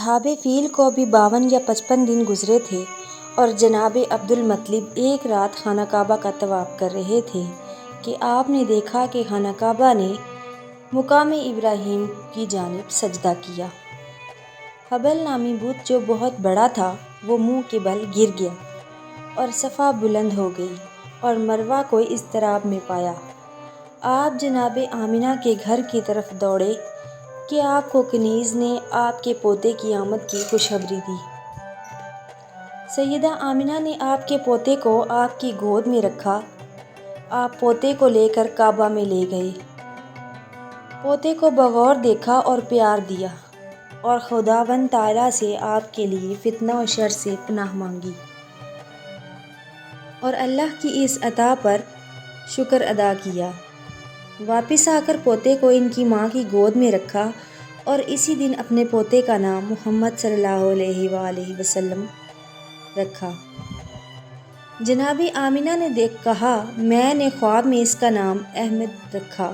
اصحاب فیل کو ابھی 52 یا 55 دن گزرے تھے اور جناب عبدالمطلب ایک رات خانہ کعبہ کا طواف کر رہے تھے کہ آپ نے دیکھا کہ خانہ کعبہ نے مقام ابراہیم کی جانب سجدہ کیا۔ حبل نامی بت جو بہت بڑا تھا وہ منہ کے بل گر گیا اور صفا بلند ہو گئی اور مروہ کو اضطراب میں پایا۔ آپ جناب آمنہ کے گھر کی طرف دوڑے کہ آپ کو کنیز نے آپ کے پوتے کی آمد کی خوشخبری دی۔ سیدہ آمنہ نے آپ کے پوتے کو آپ کی گود میں رکھا۔ آپ پوتے کو لے کر کعبہ میں لے گئے، پوتے کو بغور دیکھا اور پیار دیا اور خداوند تعالیٰ سے آپ کے لیے فتنہ و شر سے پناہ مانگی اور اللہ کی اس عطا پر شکر ادا کیا۔ واپس آ کر پوتے کو ان کی ماں کی گود میں رکھا اور اسی دن اپنے پوتے کا نام محمد صلی اللہ علیہ وآلہ وسلم رکھا۔ جناب آمنہ نے کہا میں نے خواب میں اس کا نام احمد رکھا۔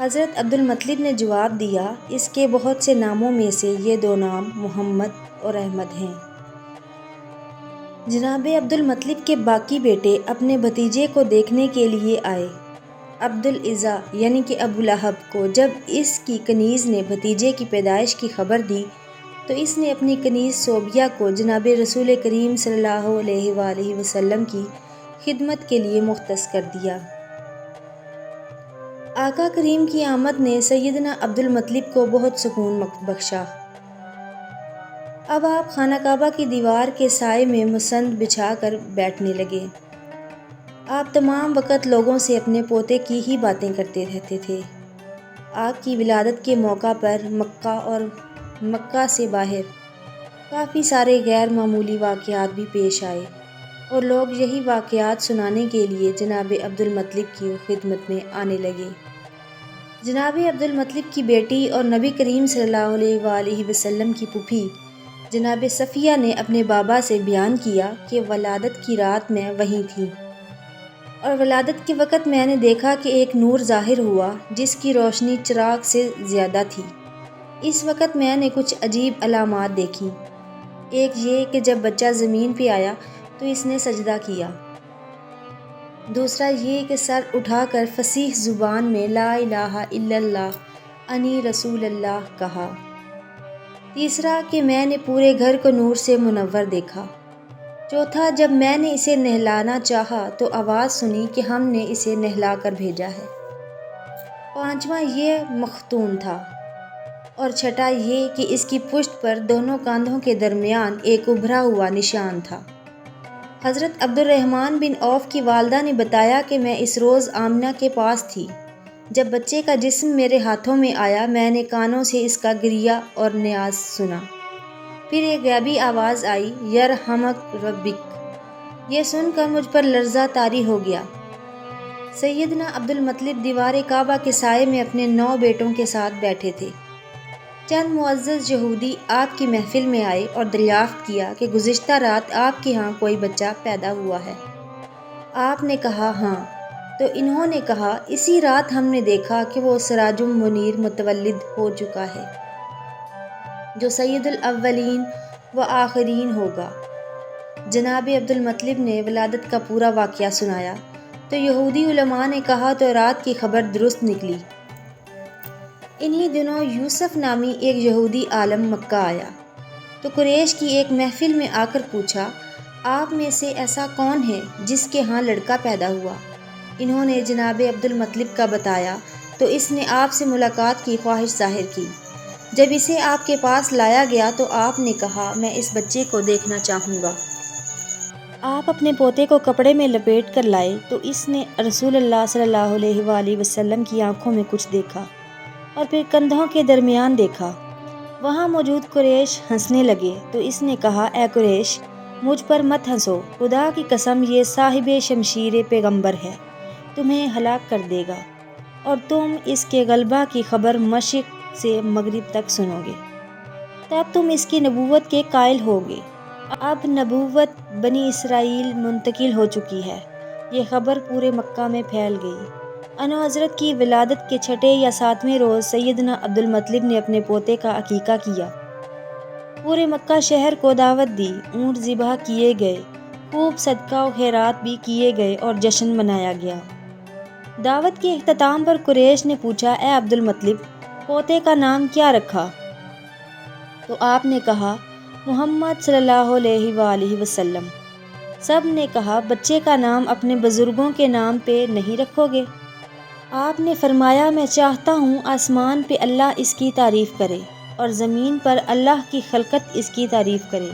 حضرت عبدالمطلب نے جواب دیا اس کے بہت سے ناموں میں سے یہ 2 نام محمد اور احمد ہیں۔ جناب عبدالمطلب کے باقی بیٹے اپنے بھتیجے کو دیکھنے کے لیے آئے۔ عبدالعزیٰ یعنی کہ ابو لہب کو جب اس کی کنیز نے بھتیجے کی پیدائش کی خبر دی تو اس نے اپنی کنیز صوبیہ کو جناب رسول کریم صلی اللہ علیہ وآلہ وسلم کی خدمت کے لیے مختص کر دیا۔ آقا کریم کی آمد نے سیدنا عبدالمطلب کو بہت سکون بخشا۔ اب آپ خانہ کعبہ کی دیوار کے سائے میں مسند بچھا کر بیٹھنے لگے۔ آپ تمام وقت لوگوں سے اپنے پوتے کی ہی باتیں کرتے رہتے تھے۔ آپ کی ولادت کے موقع پر مکہ اور مکہ سے باہر کافی سارے غیر معمولی واقعات بھی پیش آئے اور لوگ یہی واقعات سنانے کے لیے جناب عبدالمطلب کی خدمت میں آنے لگے۔ جناب عبدالمطلب کی بیٹی اور نبی کریم صلی اللہ علیہ وآلہ وسلم کی پھوپھی جناب صفیہ نے اپنے بابا سے بیان کیا کہ ولادت کی رات میں وہیں تھی اور ولادت کے وقت میں نے دیکھا کہ ایک نور ظاہر ہوا جس کی روشنی چراغ سے زیادہ تھی۔ اس وقت میں نے کچھ عجیب علامات دیکھیں۔ ایک یہ کہ جب بچہ زمین پہ آیا تو اس نے سجدہ کیا۔ دوسرا یہ کہ سر اٹھا کر فصیح زبان میں لا الہ الا اللہ انی رسول اللہ کہا۔ تیسرا کہ میں نے پورے گھر کو نور سے منور دیکھا۔ چوتھا جب میں نے اسے نہلانا چاہا تو آواز سنی کہ ہم نے اسے نہلا کر بھیجا ہے۔ پانچواں یہ مختون تھا اور چھٹا یہ کہ اس کی پشت پر دونوں کاندھوں کے درمیان ایک ابھرا ہوا نشان تھا۔ حضرت عبدالرحمن بن عوف کی والدہ نے بتایا کہ میں اس روز آمنہ کے پاس تھی۔ جب بچے کا جسم میرے ہاتھوں میں آیا میں نے کانوں سے اس کا گریہ اور نیاز سنا۔ پھر ایک غیبی آواز آئی یرحمک ربک۔ یہ سن کر مجھ پر لرزہ طاری ہو گیا۔ سیدنا عبدالمطلب دیوار کعبہ کے سائے میں اپنے 9 بیٹوں کے ساتھ بیٹھے تھے۔ چند معزز یہودی آپ کی محفل میں آئے اور دریافت کیا کہ گزشتہ رات آپ کے ہاں کوئی بچہ پیدا ہوا ہے۔ آپ نے کہا ہاں، تو انہوں نے کہا اسی رات ہم نے دیکھا کہ وہ سراج منیر متولد ہو چکا ہے جو سید الاولین و آخرین ہوگا۔ جناب عبدالمطلب نے ولادت کا پورا واقعہ سنایا تو یہودی علماء نے کہا تو رات کی خبر درست نکلی۔ انہی دنوں یوسف نامی ایک یہودی عالم مکہ آیا تو قریش کی ایک محفل میں آ کر پوچھا آپ میں سے ایسا کون ہے جس کے ہاں لڑکا پیدا ہوا؟ انہوں نے جناب عبدالمطلب کا بتایا تو اس نے آپ سے ملاقات کی خواہش ظاہر کی۔ جب اسے آپ کے پاس لایا گیا تو آپ نے کہا میں اس بچے کو دیکھنا چاہوں گا۔ آپ اپنے پوتے کو کپڑے میں لپیٹ کر لائے تو اس نے رسول اللہ صلی اللہ علیہ وآلہ وسلم کی آنکھوں میں کچھ دیکھا اور پھر کندھوں کے درمیان دیکھا۔ وہاں موجود قریش ہنسنے لگے تو اس نے کہا اے قریش مجھ پر مت ہنسو، خدا کی قسم یہ صاحب شمشیر پیغمبر ہے، تمہیں ہلاک کر دے گا اور تم اس کے غلبہ کی خبر مشرق سے مغرب تک سنو گے، تب تم اس کی نبوت کے قائل ہوگے۔ اب نبوت بنی اسرائیل منتقل ہو چکی ہے۔ یہ خبر پورے مکہ میں پھیل گئی۔ انوحضرت کی ولادت کے 6 یا 7ویں روز سیدنا عبدالمطلب نے اپنے پوتے کا عقیقہ کیا۔ پورے مکہ شہر کو دعوت دی، اونٹ ذبح کیے گئے، خوب صدقہ و خیرات بھی کیے گئے اور جشن منایا گیا۔ دعوت کے اختتام پر قریش نے پوچھا، اے عبد المطلب، پوتے کا نام کیا رکھا؟ تو آپ نے کہا، محمد صلی اللہ علیہ وآلہ وسلم۔ سب نے کہا، بچے کا نام اپنے بزرگوں کے نام پہ نہیں رکھو گے؟ آپ نے فرمایا، میں چاہتا ہوں آسمان پہ اللہ اس کی تعریف کرے اور زمین پر اللہ کی خلقت اس کی تعریف کرے۔